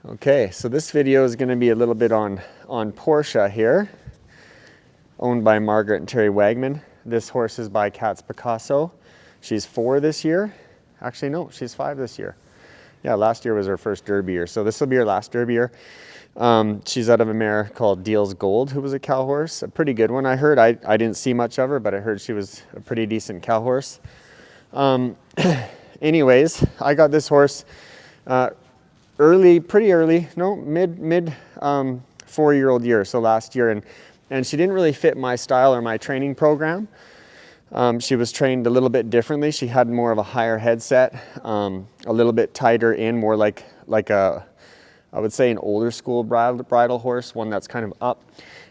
Okay, so this video is going to be a little bit on Portia here, owned by Margaret and Terry Wagman. This horse is by Picasso. She's 4 this year. Actually, no, she's 5 this year. Yeah, last year was her first Derby year, so this will be her last Derby year. She's out of a mare called Deal's Gold, who was a cow horse, a pretty good one. I heard. I didn't see much of her, but I heard she was a pretty decent cow horse. Anyways, I got this horse pretty early, no, mid 4-year-old year, so last year, and she didn't really fit my style or my training program. She was trained a little bit differently. She had more of a higher headset, a little bit tighter in, more like a, I would say, an older school bridle horse, one that's kind of up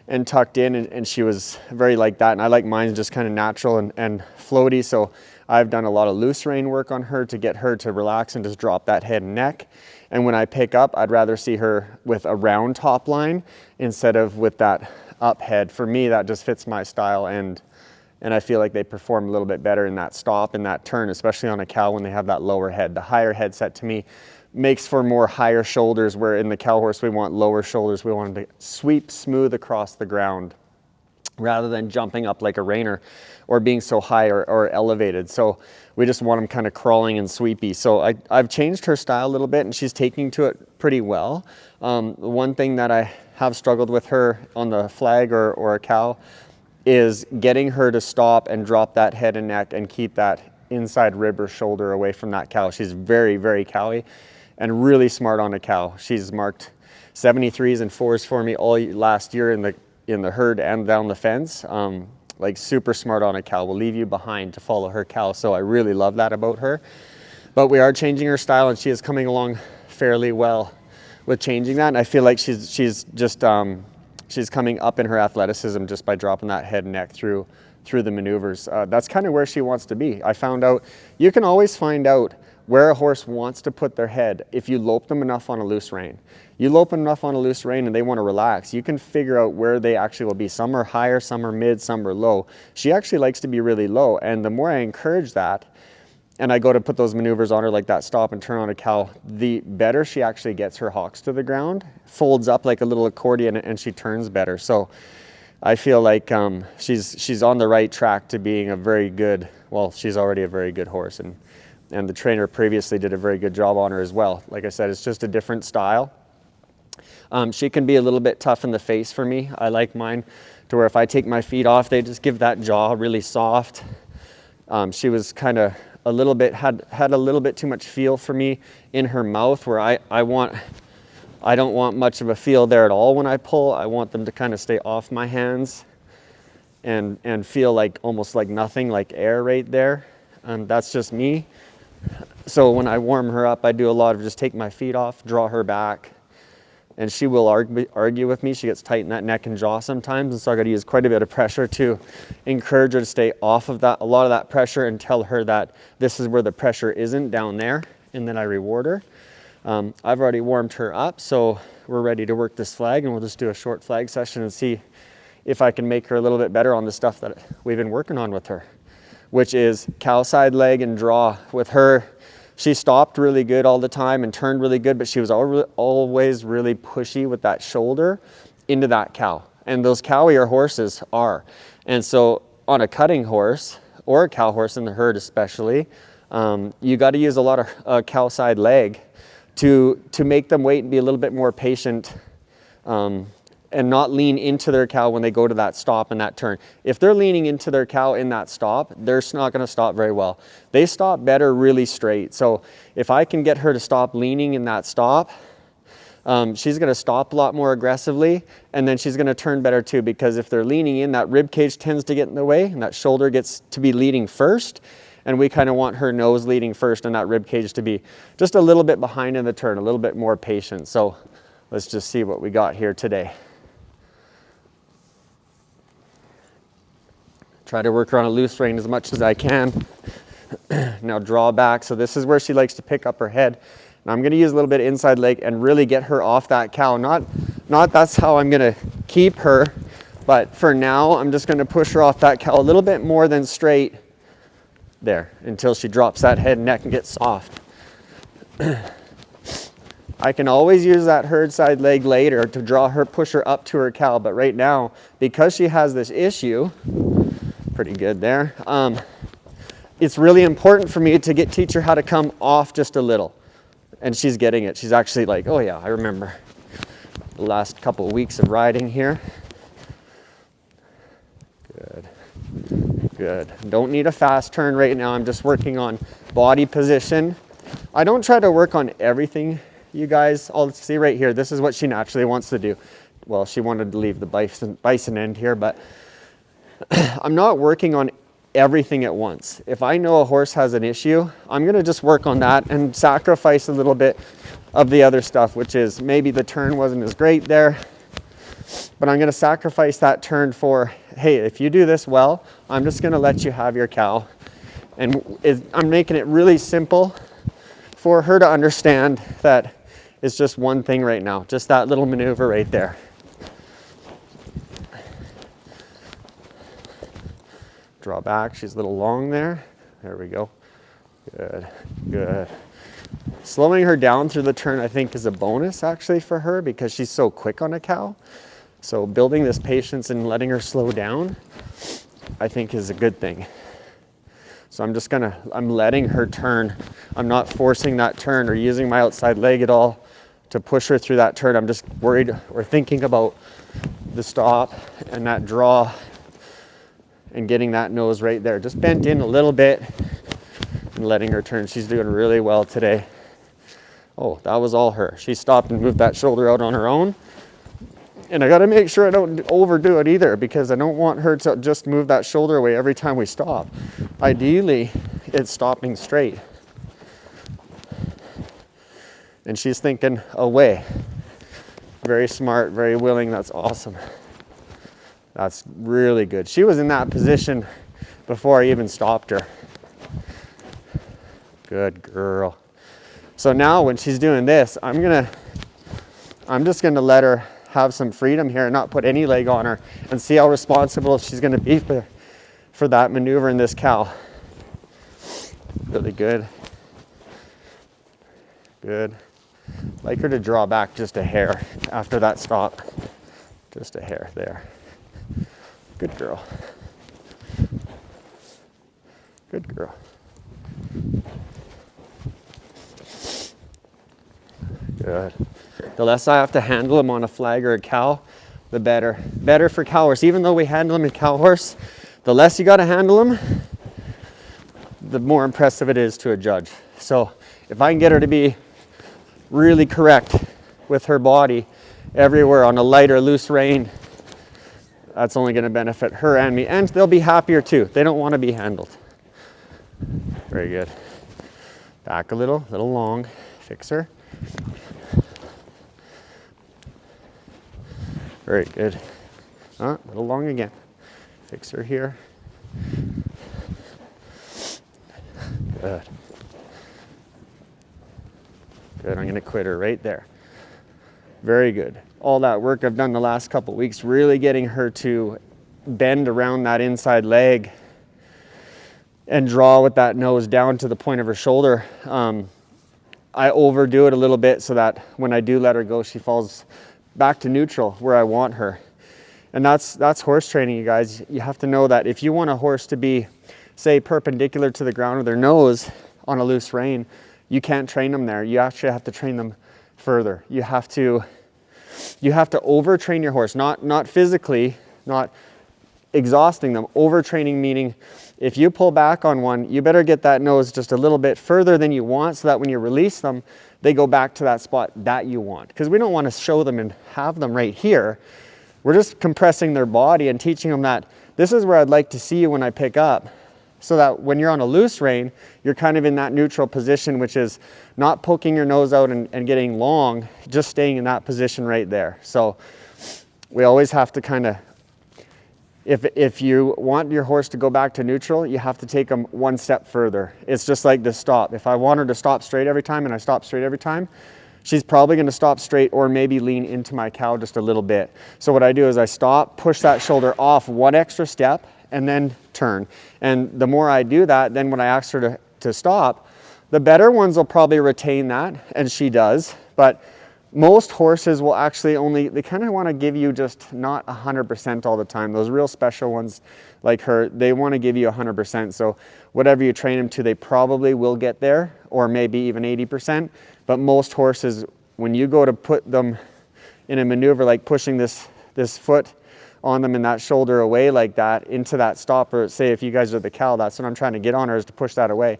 and tucked in, and she was very like that, and I like mine just kind of natural and floaty, so I've done a lot of loose rein work on her to get her to relax and just drop that head and neck. And when I pick up, I'd rather see her with a round top line instead of with that up head. For me, that just fits my style, and I feel like they perform a little bit better in that stop and that turn, especially on a cow when they have that lower head. The higher head set to me makes for more higher shoulders, where in the cow horse we want lower shoulders. We want them to sweep smooth across the ground rather than jumping up like a reiner or being so high or elevated. So we just want them kind of crawling and sweepy. So I've changed her style a little bit, and she's taking to it pretty well. One thing that I have struggled with her on the flag or a cow is getting her to stop and drop that head and neck and keep that inside rib or shoulder away from that cow. She's very, very cowy and really smart on a cow. She's marked 73s and 4s for me all last year in the herd and down the fence. Like super smart on a cow, will leave you behind to follow her cow. So I really love that about her. But we are changing her style, and she is coming along fairly well with changing that. And I feel like she's coming up in her athleticism just by dropping that head and neck through the maneuvers. That's kind of where she wants to be. I found out, you can always find out where a horse wants to put their head if you lope them enough on a loose rein. You lope them enough on a loose rein and they want to relax, you can figure out where they actually will be. Some are higher, some are mid, some are low. She actually likes to be really low, and the more I encourage that, and I go to put those maneuvers on her like that stop and turn on a cow, the better she actually gets her hocks to the ground, folds up like a little accordion, and she turns better. So I feel like she's on the right track to being a very good, well, she's already a very good horse, and the trainer previously did a very good job on her as well. Like I said, it's just a different style. She can be a little bit tough in the face for me. I like mine to where if I take my feet off, they just give that jaw really soft. She was kind of a little bit, had a little bit too much feel for me in her mouth, where I don't want much of a feel there at all when I pull. I want them to kind of stay off my hands and feel like almost like nothing, like air right there. That's just me. So when I warm her up, I do a lot of just take my feet off, draw her back, and she will argue with me. She gets tight in that neck and jaw sometimes, and so I got to use quite a bit of pressure to encourage her to stay off of that, a lot of that pressure, and tell her that this is where the pressure isn't, down there, and then I reward her. I've already warmed her up, so we're ready to work this flag, and we'll just do a short flag session and see if I can make her a little bit better on the stuff that we've been working on with her, which is cow side leg and draw. With her, she stopped really good all the time and turned really good, but she was always really pushy with that shoulder into that cow. And those cowier horses are. And so on a cutting horse, or a cow horse in the herd especially, you got to use a lot of cow side leg to make them wait and be a little bit more patient, and not lean into their cow when they go to that stop and that turn. If they're leaning into their cow in that stop, they're not going to stop very well. They stop better really straight. So if I can get her to stop leaning in that stop, she's going to stop a lot more aggressively, and then she's going to turn better too, because if they're leaning in, that rib cage tends to get in the way, and that shoulder gets to be leading first, and we kind of want her nose leading first and that rib cage to be just a little bit behind in the turn, a little bit more patient. So let's just see what we got here today. Try to work her on a loose rein as much as I can. Now draw back. So this is where she likes to pick up her head. And I'm going to use a little bit of inside leg and really get her off that cow. Not that's how I'm going to keep her, but for now I'm just going to push her off that cow a little bit more than straight there until she drops that head and neck and gets soft. I can always use that herd side leg later to draw her, push her up to her cow. But right now, because she has this issue, pretty good there, it's really important for me to teach her how to come off just a little. And she's getting it. She's actually like, oh yeah, I remember the last couple of weeks of riding here. Good, good. Don't need a fast turn right now. I'm just working on body position. I don't try to work on everything, you guys. I'll see right here. This is what she naturally wants to do. Well, she wanted to leave the bison end here, but I'm not working on everything at once. If I know a horse has an issue, I'm gonna just work on that and sacrifice a little bit of the other stuff, which is maybe the turn wasn't as great there, but I'm gonna sacrifice that turn for, hey, if you do this well, I'm just gonna let you have your cow. And I'm making it really simple for her to understand that it's just one thing right now, just that little maneuver right there. Draw back, she's a little long there. There we go. Good, good. Slowing her down through the turn, I think, is a bonus actually for her because she's so quick on a cow. So building this patience and letting her slow down, I think is a good thing. So I'm letting her turn. I'm not forcing that turn or using my outside leg at all to push her through that turn. I'm just worried or thinking about the stop and that draw and getting that nose right there. Just bent in a little bit and letting her turn. She's doing really well today. Oh, that was all her. She stopped and moved that shoulder out on her own. And I gotta make sure I don't overdo it either because I don't want her to just move that shoulder away every time we stop. Ideally, it's stopping straight. And she's thinking away. Very smart, very willing, that's awesome. That's really good. She was in that position before I even stopped her. Good girl. So now when she's doing this, I'm just gonna let her have some freedom here and not put any leg on her and see how responsible she's gonna be for that maneuver in this cow. Really good. Good. Like her to draw back just a hair after that stop. Just a hair there. Good girl. Good girl. Good. The less I have to handle them on a flag or a cow, the better. Better for cow horse. Even though we handle them in cow horse, the less you got to handle them, the more impressive it is to a judge. So if I can get her to be really correct with her body everywhere on a light or loose rein, that's only going to benefit her and me. And they'll be happier too. They don't want to be handled. Very good. Back a little long. Fix her. Very good. A little long again. Fix her here. Good. Good, I'm gonna quit her right there. Very good. All that work I've done the last couple weeks, really getting her to bend around that inside leg and draw with that nose down to the point of her shoulder. I overdo it a little bit so that when I do let her go, she falls back to neutral where I want her. And that's horse training, you guys. You have to know that if you want a horse to be, say, perpendicular to the ground with their nose on a loose rein, you can't train them there. You actually have to train them further. You have to overtrain your horse, not physically, not exhausting them. Overtraining meaning if you pull back on one, you better get that nose just a little bit further than you want so that when you release them, they go back to that spot that you want. Because we don't want to show them and have them right here. We're just compressing their body and teaching them that this is where I'd like to see you when I pick up, so that when you're on a loose rein, you're kind of in that neutral position, which is not poking your nose out and getting long, just staying in that position right there. So we always have to kind of, if you want your horse to go back to neutral, you have to take them one step further. It's just like the stop. If I want her to stop straight every time and I stop straight every time, she's probably going to stop straight or maybe lean into my cow just a little bit. So what I do is I stop, push that shoulder off one extra step, and then turn. And the more I do that, then when I ask her to stop, the better ones will probably retain that, and she does. but most horses will actually they kind of want to give you just not 100% all the time. Those real special ones like her, they want to give you 100%. So whatever you train them to, they probably will get there, or maybe even 80%. But most horses, when you go to put them in a maneuver like pushing this foot on them and that shoulder away like that into that stopper, say if you guys are the cow, that's what I'm trying to get on her, is to push that away.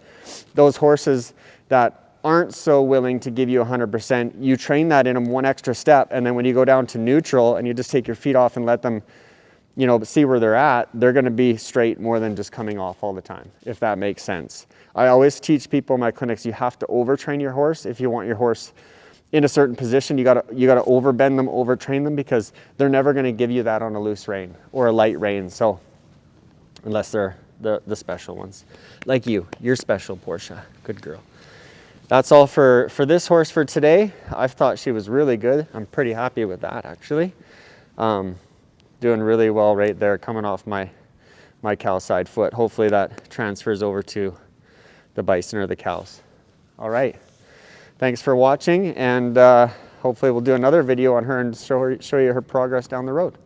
Those horses that aren't so willing to give you 100%, you train that in them one extra step, and then when you go down to neutral and you just take your feet off and let them, you know, see where they're at, they're going to be straight more than just coming off all the time, if that makes sense. I always teach people in my clinics, you have to overtrain your horse. If you want your horse in a certain position, you gotta overbend them, overtrain them, because they're never going to give you that on a loose rein or a light rein. So unless they're the special ones, like you're special, Portia, good girl. That's all for this horse for today. I thought she was really good. I'm pretty happy with that, actually. Doing really well right there, coming off my cow side foot. Hopefully that transfers over to the bison or the cows. All right. Thanks for watching, and hopefully we'll do another video on her and show you her progress down the road.